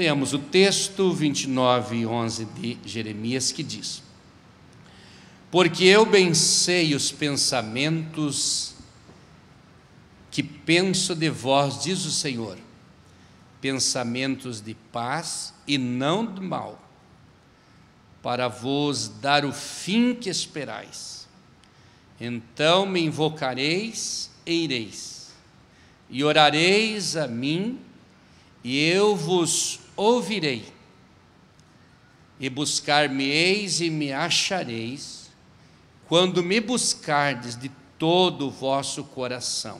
Leamos o texto 29:11 de Jeremias, que diz: Porque eu bem sei os pensamentos que penso de vós, diz o Senhor, pensamentos de paz e não de mal, para vos dar o fim que esperais. Então me invocareis e ireis, e orareis a mim, e eu vos ouvirei, e buscar-me-eis e me achareis, quando me buscardes de todo o vosso coração.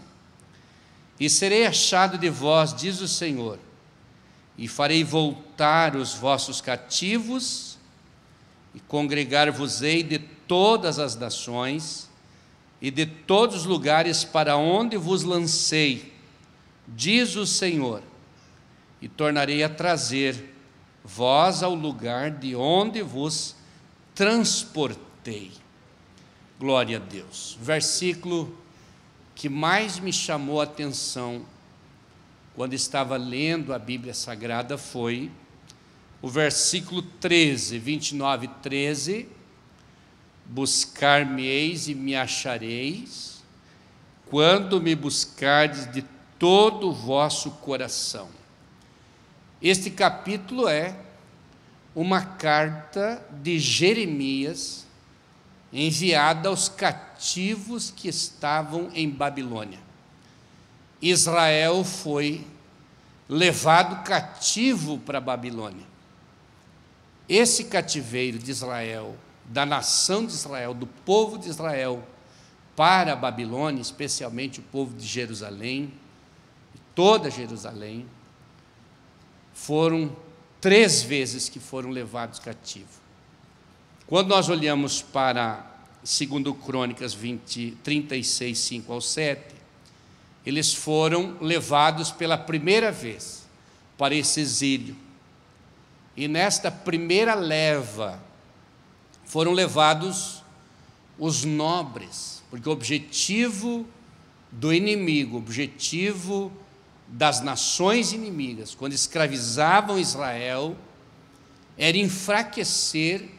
E serei achado de vós, diz o Senhor, e farei voltar os vossos cativos, e congregar-vos-ei de todas as nações, e de todos os lugares para onde vos lancei, diz o Senhor, e tornarei a trazer vós ao lugar de onde vos transportei. Glória a Deus. O versículo que mais me chamou a atenção quando estava lendo a Bíblia Sagrada foi o versículo 13, 29:13, buscar-me-eis e me achareis, quando me buscardes de todo o vosso coração. Este capítulo é uma carta de Jeremias enviada aos cativos que estavam em Babilônia. Israel foi levado cativo para a Babilônia. Esse cativeiro de Israel, da nação de Israel, do povo de Israel, para a Babilônia, especialmente o povo de Jerusalém, toda Jerusalém, foram 3 vezes que foram levados cativos. Quando nós olhamos para 2 Crônicas 36, 5 ao 7, eles foram levados pela primeira vez para esse exílio. E nesta primeira leva foram levados os nobres, porque o objetivo do inimigo, o objetivo das nações inimigas, quando escravizavam Israel, era enfraquecer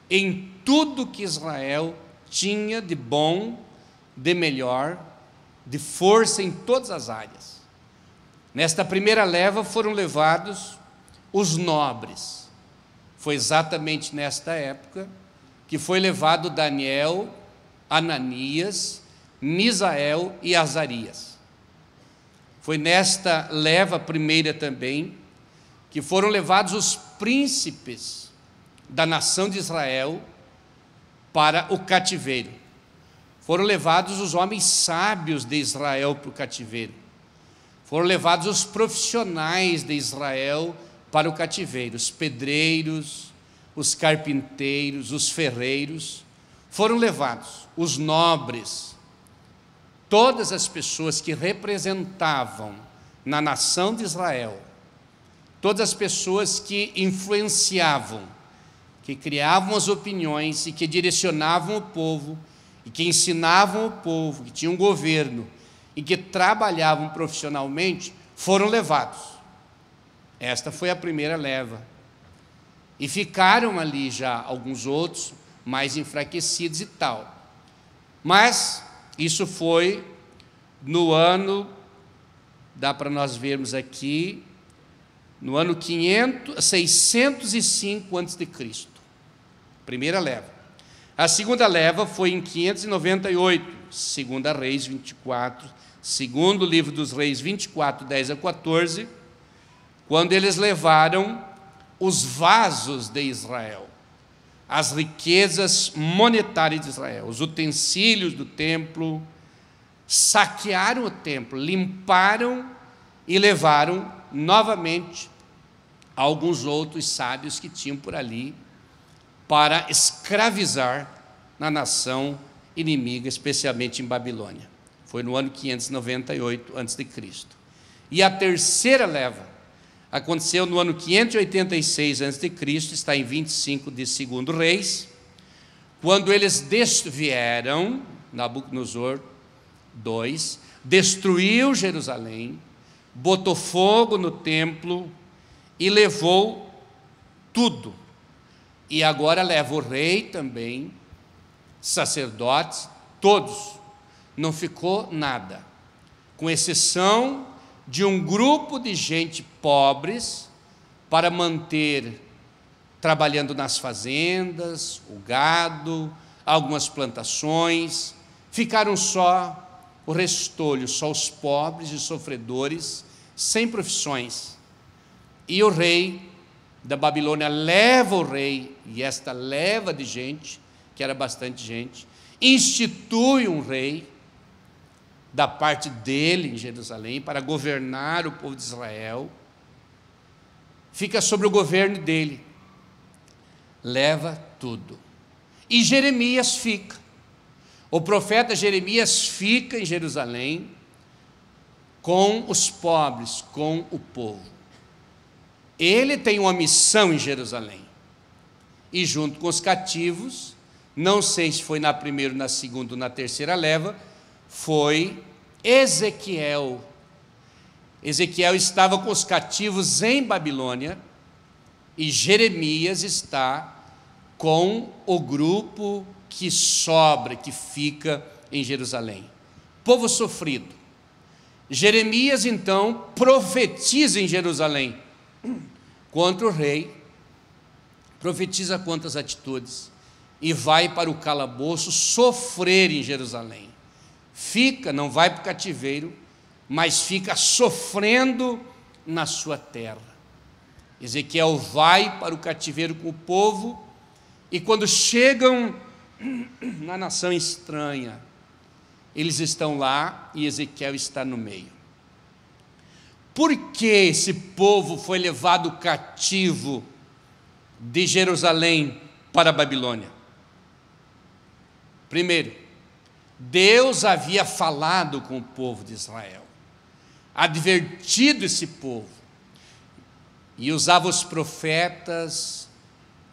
em tudo que Israel tinha de bom, de melhor, de força em todas as áreas. Nesta primeira leva foram levados os nobres. Foi exatamente nesta época que foi levado Daniel, Ananias, Misael e Azarias. Foi nesta leva primeira também que foram levados os príncipes da nação de Israel para o cativeiro. Foram levados os homens sábios de Israel para o cativeiro. Foram levados os profissionais de Israel para o cativeiro, os pedreiros, os carpinteiros, os ferreiros. Foram levados os nobres, todas as pessoas que representavam na nação de Israel, todas as pessoas que influenciavam, que criavam as opiniões e que direcionavam o povo, e que ensinavam o povo, que tinham um governo, e que trabalhavam profissionalmente, foram levados. Esta foi a primeira leva. E ficaram ali já alguns outros, mais enfraquecidos e tal. Mas isso foi no ano, dá para nós vermos aqui, no ano 605 a.C., primeira leva. A segunda leva foi em 598, 2 Reis 24, segundo livro dos Reis 24, 10 a 14, quando eles levaram os vasos de Israel, as riquezas monetárias de Israel, os utensílios do templo, saquearam o templo, limparam e levaram novamente alguns outros sábios que tinham por ali para escravizar na nação inimiga, especialmente em Babilônia. Foi no ano 598 a.C. E a terceira leva aconteceu no ano 586 a.C., está em 25 de 2 Reis, quando eles vieram, Nabucodonosor II, destruiu Jerusalém, botou fogo no templo e levou tudo. E agora leva o rei também, sacerdotes, todos. Não ficou nada, com exceção de um grupo de gente pobres para manter trabalhando nas fazendas, o gado, algumas plantações. Ficaram só o restolho, só os pobres e sofredores, sem profissões. E o rei da Babilônia leva o rei, e esta leva de gente, que era bastante gente, institui um rei da parte dele em Jerusalém para governar o povo de Israel. Fica sobre o governo dele, leva tudo. E Jeremias fica. O profeta Jeremias fica em Jerusalém com os pobres, com o povo. Ele tem uma missão em Jerusalém. E junto com os cativos, não sei se foi na primeira, na segunda ou na terceira leva, foi Ezequiel. Ezequiel estava com os cativos em Babilônia e Jeremias está com o grupo que sobra, que fica em Jerusalém. Povo sofrido. Jeremias, então, profetiza em Jerusalém contra o rei, profetiza contra as atitudes e vai para o calabouço sofrer em Jerusalém. Fica, não vai para o cativeiro, mas fica sofrendo na sua terra. Ezequiel vai para o cativeiro com o povo, e quando chegam na nação estranha, eles estão lá e Ezequiel está no meio. Por que esse povo foi levado cativo de Jerusalém para a Babilônia? Primeiro, Deus havia falado com o povo de Israel, advertido esse povo, e usava os profetas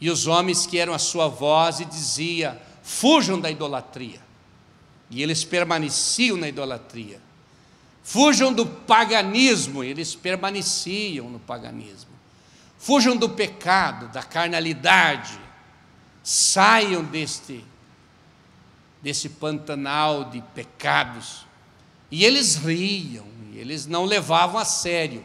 e os homens que eram a sua voz e dizia: fujam da idolatria. E eles permaneciam na idolatria. Fujam do paganismo, eles permaneciam no paganismo. Fujam do pecado, da carnalidade. Saiam desse pantanal de pecados. E eles riam, e eles não levavam a sério.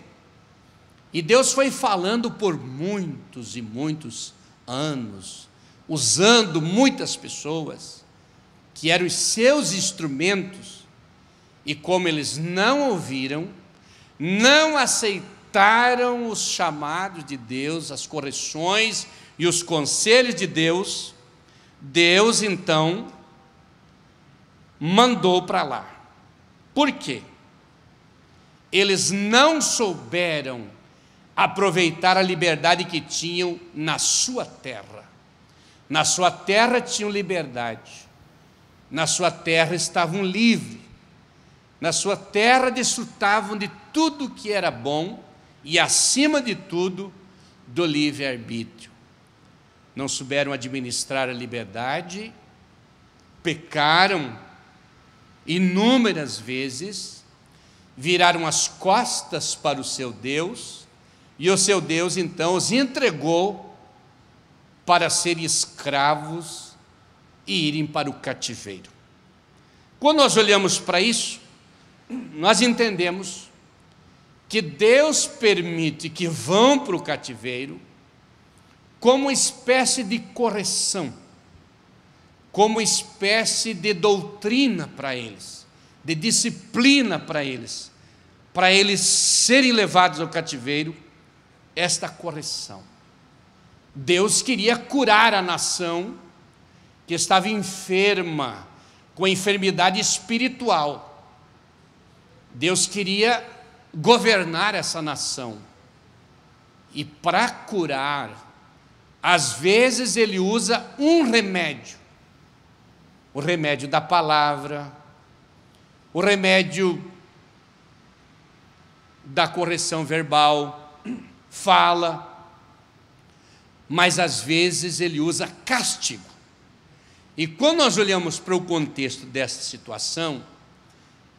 E Deus foi falando por muitos e muitos anos, usando muitas pessoas que eram os seus instrumentos, e como eles não ouviram, não aceitaram os chamados de Deus, as correções e os conselhos de Deus, Deus então mandou para lá. Por quê? Eles não souberam aproveitar a liberdade que tinham na sua terra. Na sua terra tinham liberdade, na sua terra estavam livres, na sua terra desfrutavam de tudo que era bom e, acima de tudo, do livre-arbítrio. Não souberam administrar a liberdade, pecaram inúmeras vezes, viraram as costas para o seu Deus, e o seu Deus então os entregou para serem escravos e irem para o cativeiro. Quando nós olhamos para isso, nós entendemos que Deus permite que vão para o cativeiro como uma espécie de correção, como uma espécie de doutrina para eles, de disciplina para eles serem levados ao cativeiro, esta correção. Deus queria curar a nação que estava enferma, com enfermidade espiritual. Deus queria governar essa nação. E para curar, às vezes Ele usa um remédio. O remédio da palavra, o remédio da correção verbal, fala, mas às vezes Ele usa castigo. E quando nós olhamos para o contexto dessa situação,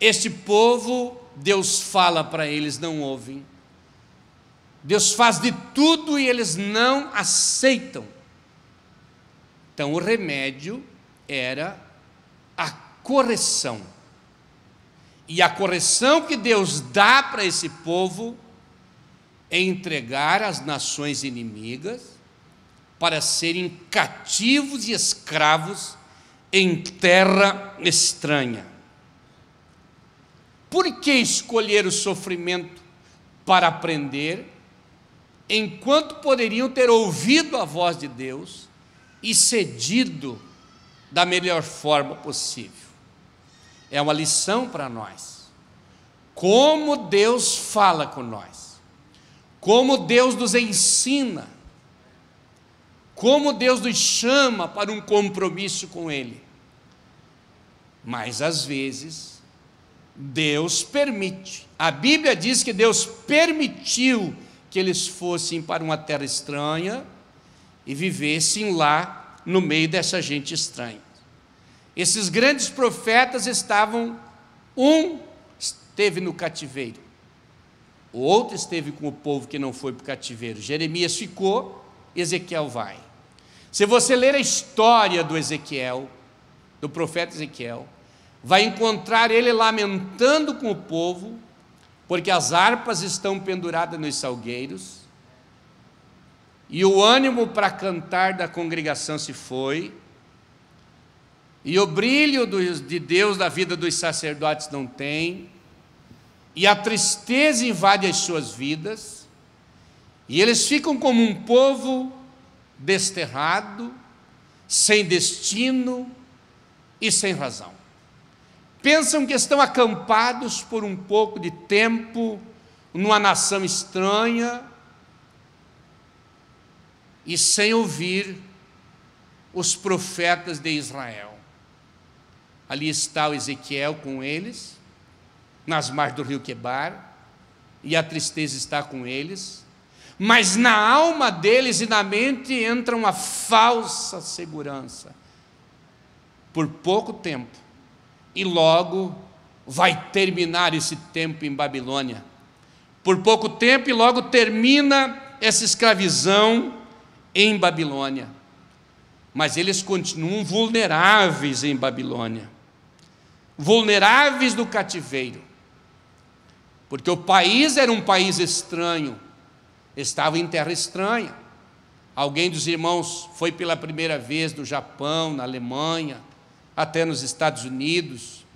este povo, Deus fala para eles, não ouvem. Deus faz de tudo e eles não aceitam. Então o remédio era a correção. E a correção que Deus dá para esse povo é entregar as nações inimigas para serem cativos e escravos em terra estranha. Por que escolher o sofrimento para aprender, enquanto poderiam ter ouvido a voz de Deus e cedido da melhor forma possível? É uma lição para nós. Como Deus fala com nós, como Deus nos ensina, como Deus nos chama para um compromisso com Ele. Mas às vezes Deus permite. A Bíblia diz que Deus permitiu que eles fossem para uma terra estranha e vivessem lá no meio dessa gente estranha. Esses grandes profetas estavam, um esteve no cativeiro, o outro esteve com o povo que não foi para o cativeiro. Jeremias ficou, Ezequiel vai. Se você ler a história do Ezequiel, do profeta Ezequiel, vai encontrar ele lamentando com o povo, porque as harpas estão penduradas nos salgueiros, e o ânimo para cantar da congregação se foi, e o brilho de Deus na vida dos sacerdotes não tem, e a tristeza invade as suas vidas, e eles ficam como um povo desterrado, sem destino e sem razão. Pensam que estão acampados por um pouco de tempo numa nação estranha e sem ouvir os profetas de Israel. Ali está o Ezequiel com eles, nas margens do rio Quebar, e a tristeza está com eles, mas na alma deles e na mente entra uma falsa segurança. Por pouco tempo, e logo vai terminar esse tempo em Babilônia. Por pouco tempo e logo termina essa escravidão em Babilônia. Mas eles continuam vulneráveis em Babilônia, vulneráveis no cativeiro, porque o país era um país estranho, estava em terra estranha. Alguém dos irmãos foi pela primeira vez no Japão, na Alemanha, até nos Estados Unidos.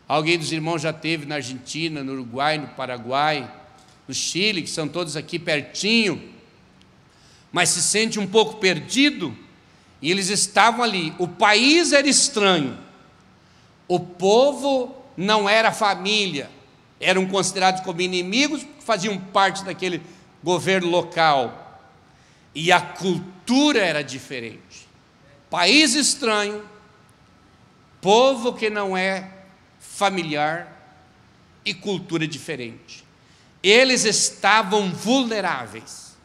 Alguém dos irmãos já esteve na Argentina, no Uruguai, no Paraguai, no Chile, que são todos aqui pertinho, mas se sente um pouco perdido, e eles estavam ali. O país era estranho, o povo não era família, eram considerados como inimigos, porque faziam parte daquele governo local, e a cultura era diferente. País estranho, povo que não é familiar e cultura diferente. Eles estavam vulneráveis.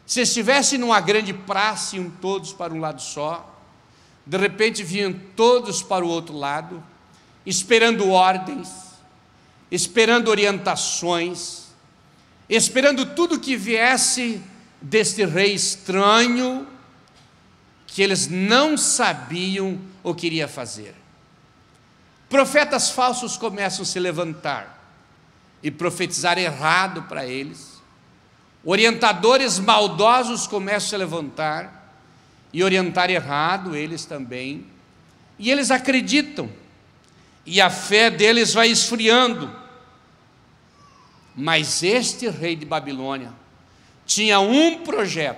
Se estivessem numa grande praça, iam todos para um lado só, de repente vinham todos para o outro lado, esperando ordens, esperando orientações, esperando tudo que viesse deste rei estranho, que eles não sabiam o que iria fazer. Profetas falsos começam a se levantar e profetizar errado para eles. Orientadores maldosos começam a se levantar e orientar errado eles também. E eles acreditam, e a fé deles vai esfriando. Mas este rei de Babilônia tinha um projeto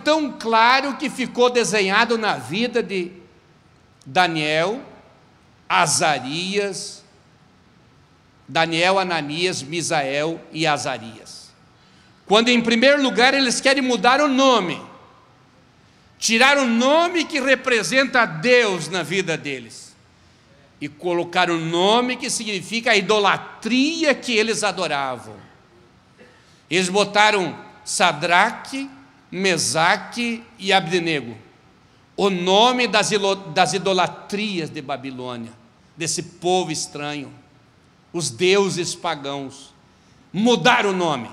tão claro que ficou desenhado na vida de Daniel, Azarias, Ananias, Misael e Azarias. Quando em primeiro lugar eles querem mudar o nome, tirar o nome que representa Deus na vida deles e colocar o nome que significa a idolatria que eles adoravam. Eles botaram Sadraque, Mesaque e Abdenego, o nome das idolatrias de Babilônia, desse povo estranho, os deuses pagãos. mudar o nome,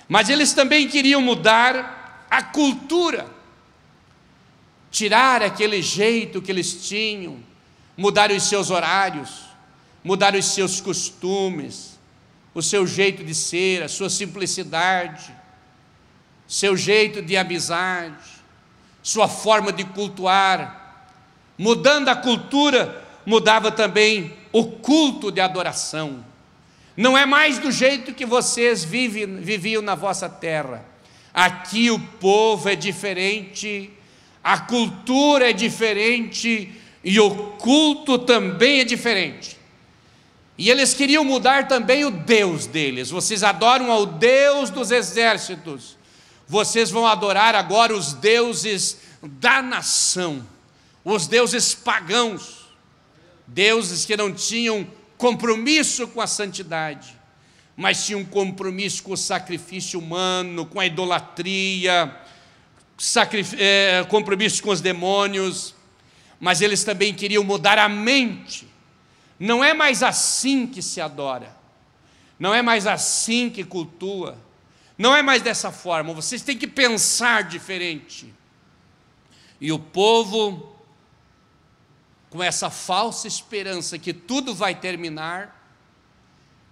mas eles também queriam mudar a cultura, tirar aquele jeito que eles tinham, mudar os seus horários, mudar os seus costumes, o seu jeito de ser, a sua simplicidade, seu jeito de amizade, sua forma de cultuar. Mudando a cultura, mudava também o culto de adoração. Não é mais do jeito que vocês viviam na vossa terra. Aqui o povo é diferente, a cultura é diferente e o culto também é diferente. E eles queriam mudar também o Deus deles. Vocês adoram ao Deus dos exércitos, vocês vão adorar agora os deuses da nação, os deuses pagãos, deuses que não tinham compromisso com a santidade, mas tinham compromisso com o sacrifício humano, com a idolatria, compromisso com os demônios. Mas eles também queriam mudar a mente. Não é mais assim que se adora, não é mais assim que cultua, não é mais dessa forma. Vocês têm que pensar diferente. E o povo, com essa falsa esperança que tudo vai terminar,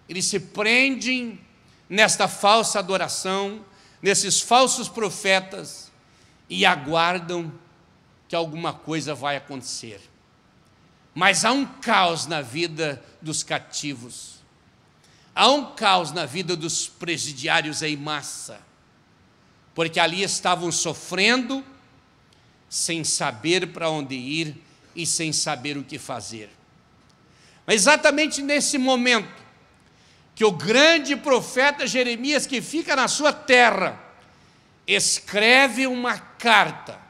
eles se prendem nesta falsa adoração, nesses falsos profetas, e aguardam que alguma coisa vai acontecer. Mas há um caos na vida dos cativos, há um caos na vida dos presidiários em massa, porque ali estavam sofrendo, sem saber para onde ir e sem saber o que fazer. Mas exatamente nesse momento, que o grande profeta Jeremias, que fica na sua terra, escreve uma carta,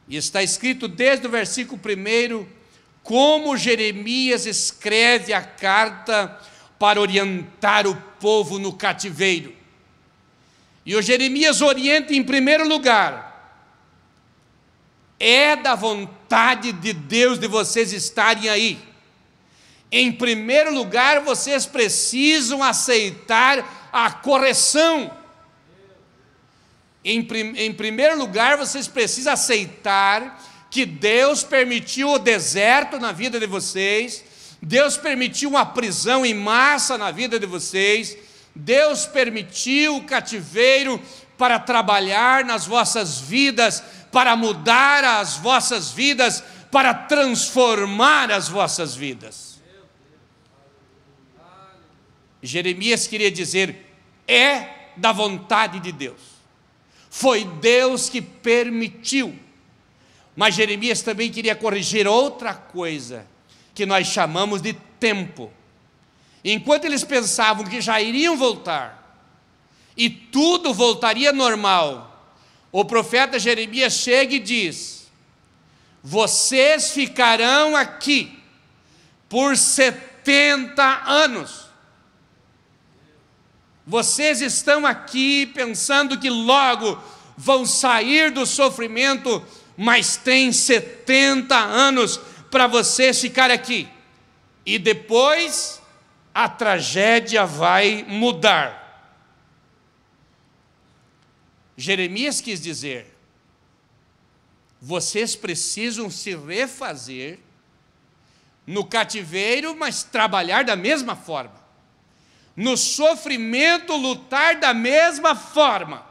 e está escrito desde o versículo 1, como Jeremias escreve a carta para orientar o povo no cativeiro. E o Jeremias orienta em primeiro lugar: é da vontade de Deus de vocês estarem aí. Em primeiro lugar, vocês precisam aceitar a correção. Em primeiro lugar, vocês precisam aceitar que Deus permitiu o deserto na vida de vocês, Deus permitiu uma prisão em massa na vida de vocês, Deus permitiu o cativeiro para trabalhar nas vossas vidas, para mudar as vossas vidas, para transformar as vossas vidas. Jeremias queria dizer: é da vontade de Deus. Foi Deus que permitiu. Mas Jeremias também queria corrigir outra coisa, que nós chamamos de tempo. Enquanto eles pensavam que já iriam voltar, e tudo voltaria normal, o profeta Jeremias chega e diz: vocês ficarão aqui por 70 anos. Vocês estão aqui pensando que logo vão sair do sofrimento, mas tem 70 anos para vocês ficar aqui. E depois a tragédia vai mudar. Jeremias quis dizer: vocês precisam se refazer no cativeiro, mas trabalhar da mesma forma. No sofrimento, lutar da mesma forma.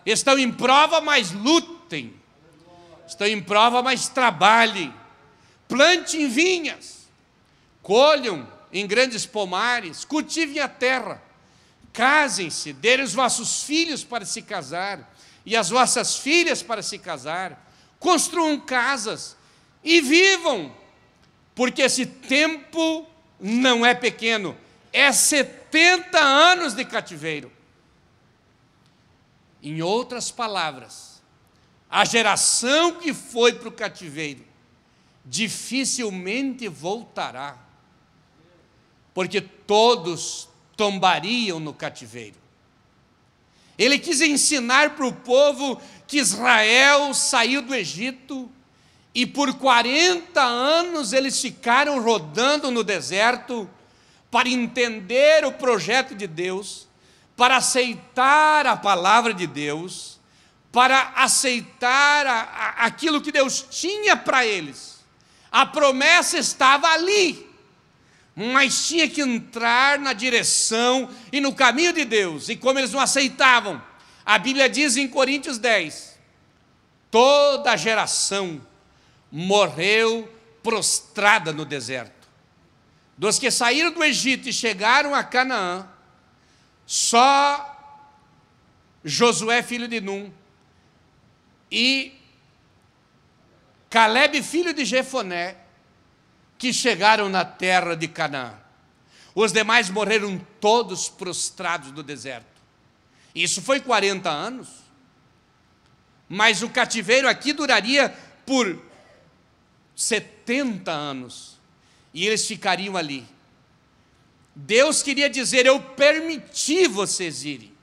Estão em prova, mas lutem. Estão em prova, mas trabalhem. Plantem vinhas, colham em grandes pomares, cultivem a terra, casem-se, dêem os vossos filhos para se casar, e as vossas filhas para se casar, construam casas e vivam, porque esse tempo não é pequeno. É 70 anos de cativeiro. Em outras palavras, a geração que foi para o cativeiro dificilmente voltará, porque todos tombariam no cativeiro. Ele quis ensinar para o povo que Israel saiu do Egito e por 40 anos eles ficaram rodando no deserto, para entender o projeto de Deus, para aceitar a palavra de Deus, para aceitar aquilo que Deus tinha para eles. A promessa estava ali, mas tinha que entrar na direção e no caminho de Deus. E como eles não aceitavam, a Bíblia diz em Coríntios 10, toda a geração morreu prostrada no deserto. Dos que saíram do Egito e chegaram a Canaã, só Josué, filho de Num, e Calebe, filho de Jefoné, que chegaram na terra de Canaã. Os demais morreram todos prostrados no deserto. Isso foi 40 anos. Mas o cativeiro aqui duraria por 70 anos. E eles ficariam ali. Deus queria dizer, eu permiti vocês irem,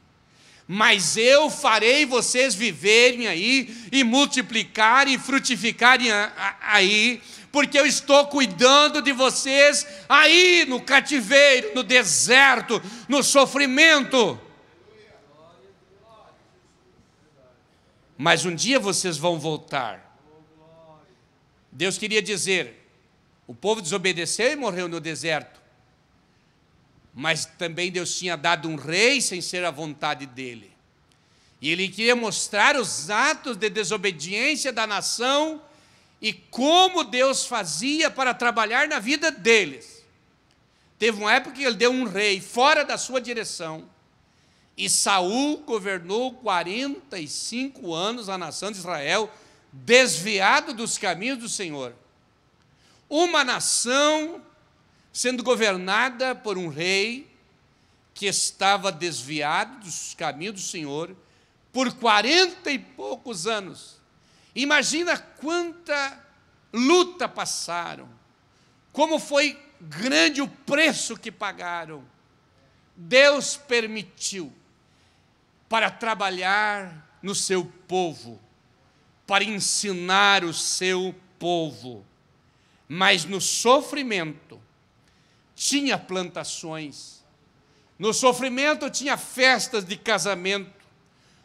mas eu farei vocês viverem aí, e multiplicarem, e frutificarem aí, porque eu estou cuidando de vocês aí no cativeiro, no deserto, no sofrimento. Mas um dia vocês vão voltar. Deus queria dizer, o povo desobedeceu e morreu no deserto, mas também Deus tinha dado um rei sem ser a vontade dele. E ele queria mostrar os atos de desobediência da nação e como Deus fazia para trabalhar na vida deles. Teve uma época que ele deu um rei fora da sua direção, e Saul governou 45 anos a nação de Israel, desviado dos caminhos do Senhor. Uma nação sendo governada por um rei que estava desviado dos caminhos do Senhor por 40 e poucos anos. Imagina quanta luta passaram, como foi grande o preço que pagaram. Deus permitiu para trabalhar no seu povo, para ensinar o seu povo. Mas no sofrimento tinha plantações, no sofrimento tinha festas de casamento,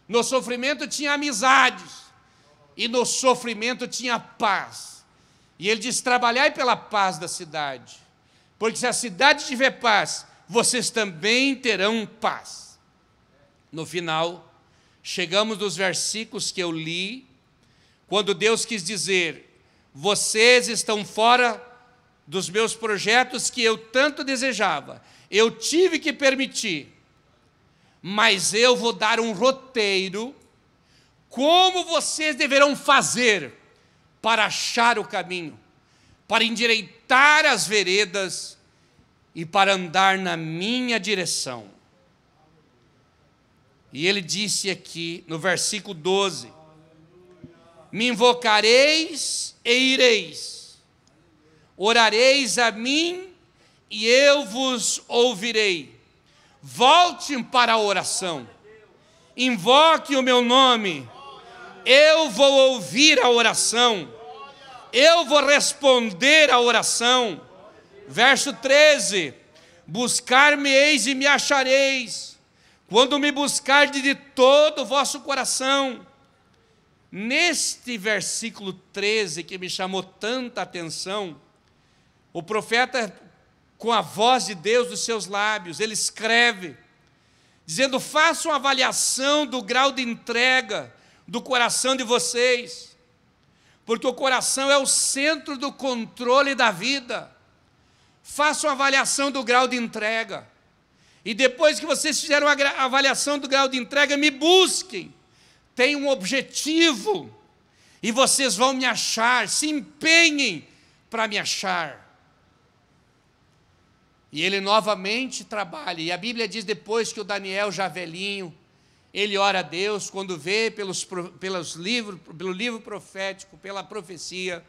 no sofrimento tinha amizades, e no sofrimento tinha paz. E ele diz, trabalhai pela paz da cidade, porque se a cidade tiver paz, vocês também terão paz. No final, chegamos nos versículos que eu li, quando Deus quis dizer, vocês estão fora dos meus projetos que eu tanto desejava, eu tive que permitir, mas eu vou dar um roteiro, como vocês deverão fazer para achar o caminho, para endireitar as veredas e para andar na minha direção. E ele disse aqui no versículo 12, me invocareis e ireis, orareis a mim e eu vos ouvirei. Voltem para a oração, invoque o meu nome, eu vou ouvir a oração, eu vou responder a oração. Verso 13, buscar-me-eis e me achareis, quando me buscardes de todo o vosso coração. Neste versículo 13, que me chamou tanta atenção, o profeta, com a voz de Deus dos seus lábios, ele escreve, dizendo, façam uma avaliação do grau de entrega do coração de vocês, porque o coração é o centro do controle da vida. Façam uma avaliação do grau de entrega, e depois que vocês fizeram a avaliação do grau de entrega, me busquem, tenham um objetivo, e vocês vão me achar, se empenhem para me achar. E ele novamente trabalha, e a Bíblia diz depois que o Daniel, já velhinho, ele ora a Deus, quando vê pelo livro profético, pela profecia,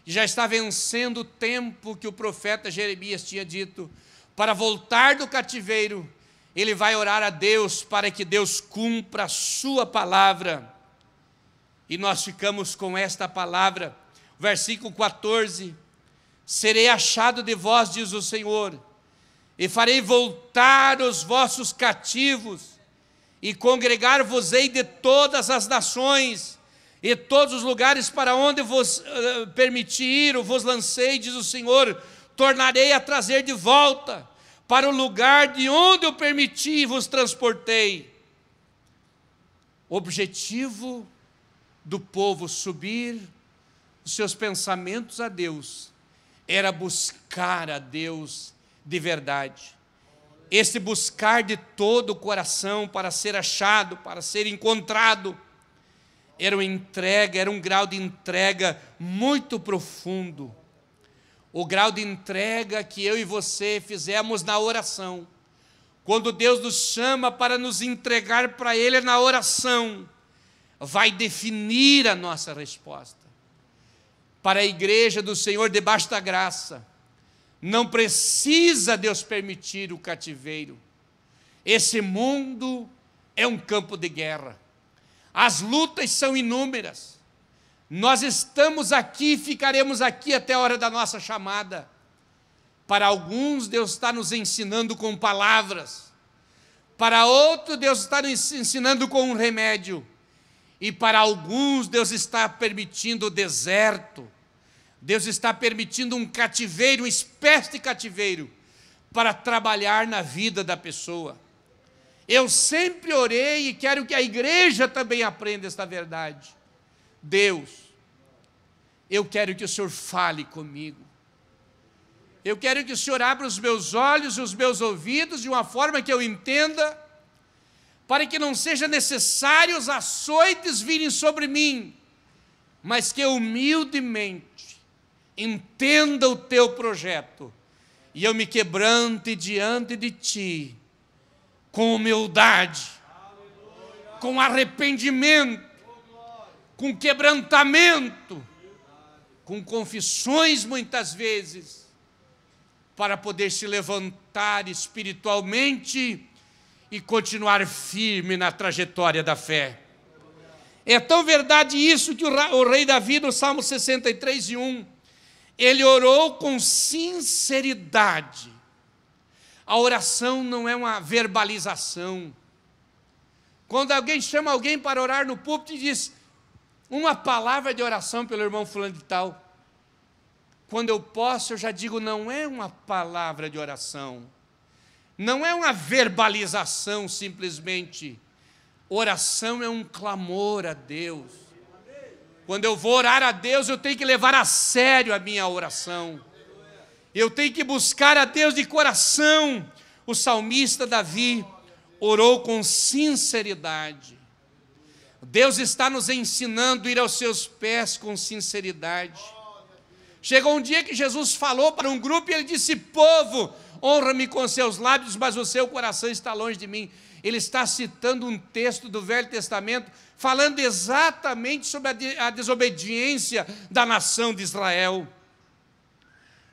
já está vencendo o tempo que o profeta Jeremias tinha dito, para voltar do cativeiro, ele vai orar a Deus, para que Deus cumpra a sua palavra. E nós ficamos com esta palavra, versículo 14, serei achado de vós, diz o Senhor, e farei voltar os vossos cativos, e congregar-vos-ei de todas as nações, e todos os lugares para onde vos permiti ir, ou vos lancei, diz o Senhor, tornarei a trazer de volta, para o lugar de onde eu permiti e vos transportei. O objetivo do povo subir os seus pensamentos a Deus era buscar a Deus de verdade. Esse buscar de todo o coração para ser achado, para ser encontrado, era uma entrega, era um grau de entrega muito profundo. O grau de entrega que eu e você fizemos na oração. Quando Deus nos chama para nos entregar para Ele na oração, vai definir a nossa resposta. Para a igreja do Senhor debaixo da graça, não precisa Deus permitir o cativeiro. Esse mundo é um campo de guerra. As lutas são inúmeras. Nós estamos aqui, ficaremos aqui até a hora da nossa chamada. Para alguns, Deus está nos ensinando com palavras. Para outros, Deus está nos ensinando com um remédio. E para alguns, Deus está permitindo o deserto. Deus está permitindo um cativeiro, uma espécie de cativeiro, para trabalhar na vida da pessoa. Eu sempre orei e quero que a igreja também aprenda esta verdade. Deus, eu quero que o Senhor fale comigo. Eu quero que o Senhor abra os meus olhos e os meus ouvidos de uma forma que eu entenda, para que não seja necessário os açoites virem sobre mim, mas que eu humildemente entenda o teu projeto e eu me quebrante diante de ti, com humildade, com arrependimento, com quebrantamento, com confissões muitas vezes, para poder se levantar espiritualmente e continuar firme na trajetória da fé. É tão verdade isso que o rei Davi, no Salmo 63:1, ele orou com sinceridade. A oração não é uma verbalização. Quando alguém chama alguém para orar no púlpito e diz uma palavra de oração pelo irmão fulano de tal, quando eu posso, eu já digo, não é uma palavra de oração, não é uma verbalização simplesmente. Oração é um clamor a Deus. Quando eu vou orar a Deus, eu tenho que levar a sério a minha oração. Eu tenho que buscar a Deus de coração. O salmista Davi orou com sinceridade. Deus está nos ensinando a ir aos seus pés com sinceridade. Chegou um dia que Jesus falou para um grupo e ele disse: povo, honra-me com seus lábios, mas o seu coração está longe de mim. Ele está citando um texto do Velho Testamento, falando exatamente sobre a desobediência da nação de Israel.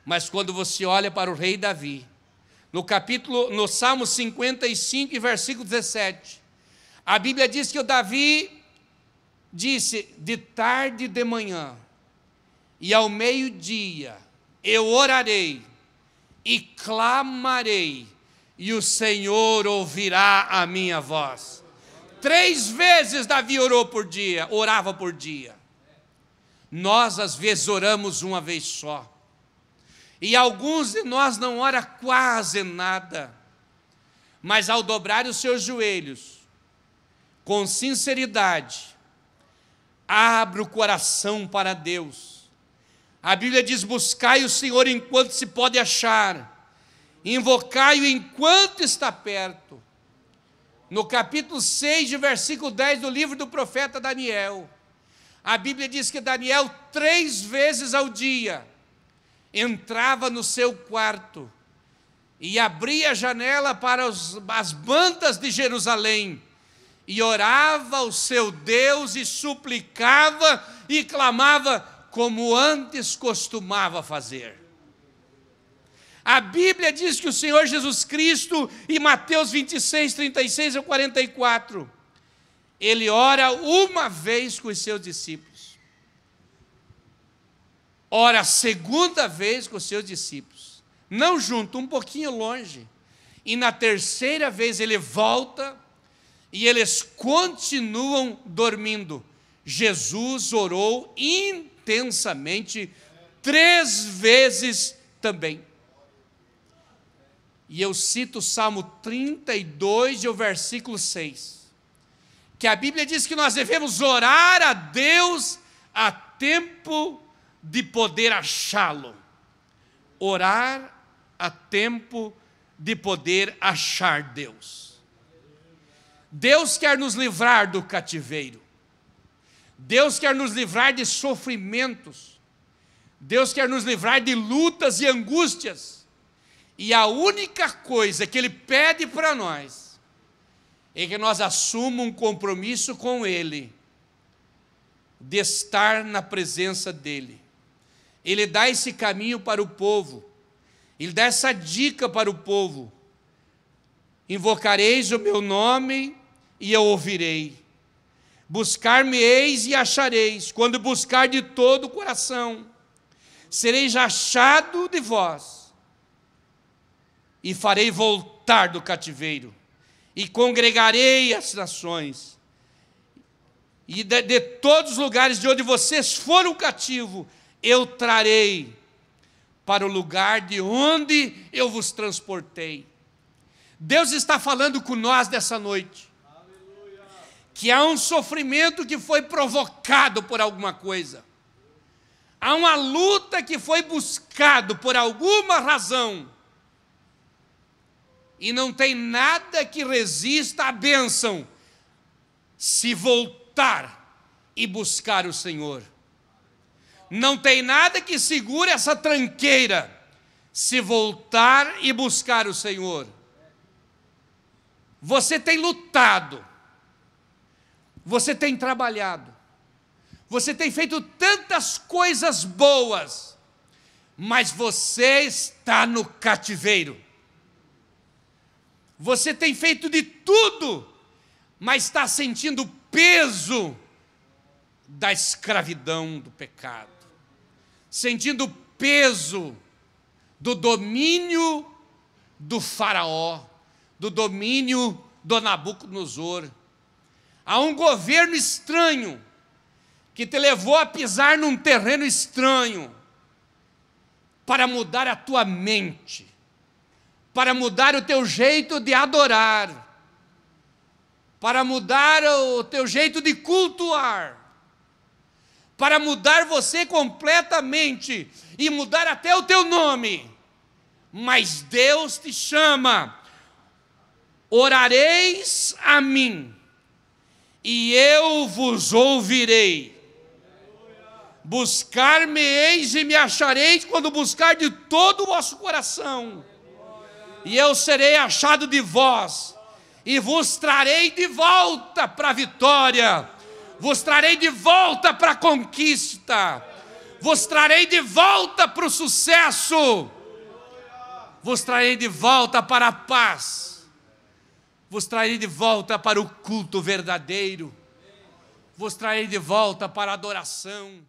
Mas quando você olha para o rei Davi, no Salmo 55, versículo 17, a Bíblia diz que o Davi disse: de tarde e de manhã, e ao meio-dia, eu orarei e clamarei, e o Senhor ouvirá a minha voz. 3 vezes Davi orava por dia. Nós, às vezes, oramos uma vez só. E alguns de nós não oram quase nada. Mas ao dobrar os seus joelhos, com sinceridade, abre o coração para Deus. A Bíblia diz: buscai o Senhor enquanto se pode achar, invocai-o enquanto está perto. No capítulo 6, versículo 10 do livro do profeta Daniel, a Bíblia diz que Daniel 3 vezes ao dia entrava no seu quarto e abria a janela para as bandas de Jerusalém e orava ao seu Deus e suplicava e clamava como antes costumava fazer. A Bíblia diz que o Senhor Jesus Cristo, em Mateus 26, 36 a 44, ele ora uma vez com os seus discípulos. Ora a segunda vez com os seus discípulos. Não junto, um pouquinho longe. e na terceira vez ele volta e eles continuam dormindo. Jesus orou intensamente 3 vezes também. E eu cito o Salmo 32 e o versículo 6, que a Bíblia diz que nós devemos orar a Deus a tempo de poder achá-lo. Orar a tempo de poder achar Deus. Deus quer nos livrar do cativeiro. Deus quer nos livrar de sofrimentos. Deus quer nos livrar de lutas e angústias. E a única coisa que Ele pede para nós é que nós assumamos um compromisso com Ele, de estar na presença dEle. Ele dá esse caminho para o povo, Ele dá essa dica para o povo: invocareis o meu nome e eu ouvirei, buscar-me-eis e achareis, quando buscar de todo o coração, sereis achado de vós, e farei voltar do cativeiro, e congregarei as nações, e de todos os lugares de onde vocês foram cativos, eu trarei para o lugar de onde eu vos transportei. Deus está falando com nós dessa noite, que há um sofrimento que foi provocado por alguma coisa, há uma luta que foi buscado por alguma razão, e não tem nada que resista à bênção, se voltar e buscar o Senhor. Não tem nada que segure essa tranqueira, se voltar e buscar o Senhor. Você tem lutado, você tem trabalhado, você tem feito tantas coisas boas, mas você está no cativeiro. Você tem feito de tudo, mas está sentindo o peso da escravidão do pecado, sentindo o peso do domínio do faraó, do domínio do Nabucodonosor. Há um governo estranho que te levou a pisar num terreno estranho para mudar a tua mente, para mudar o teu jeito de adorar, para mudar o teu jeito de cultuar, para mudar você completamente e mudar até o teu nome. Mas Deus te chama: orareis a mim e eu vos ouvirei. Buscar-me-eis e me achareis quando buscar de todo o vosso coração. E eu serei achado de vós, e vos trarei de volta para a vitória, vos trarei de volta para a conquista, vos trarei de volta para o sucesso, vos trarei de volta para a paz, vos trarei de volta para o culto verdadeiro, vos trarei de volta para a adoração.